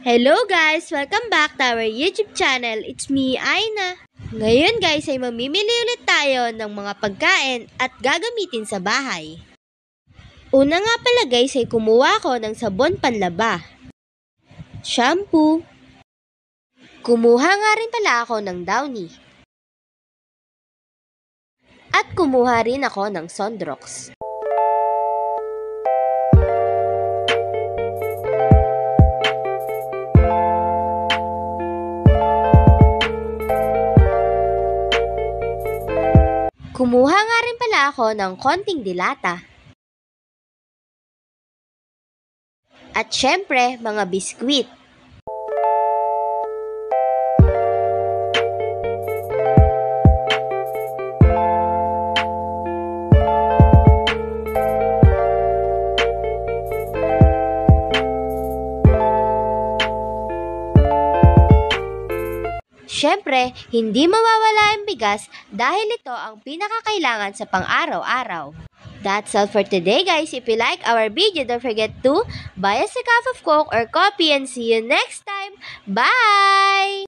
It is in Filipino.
Hello guys! Welcome back to our YouTube channel. It's me, Aina. Ngayon guys ay mamimili ulit tayo ng mga pagkain at gagamitin sa bahay. Una nga pala guys ay kumuha ko ng sabon panlaba, shampoo, kumuha nga rin pala ako ng Downy, at kumuha rin ako ng Sondrox. Kumuha nga rin pala ako ng konting dilata. At syempre, mga biskwit. Syempre, hindi mawawala ang bigas dahil ito ang pinakakailangan sa pang-araw-araw. That's all for today guys. If you like our video, don't forget to buy us a cup of Coke or coffee and see you next time. Bye!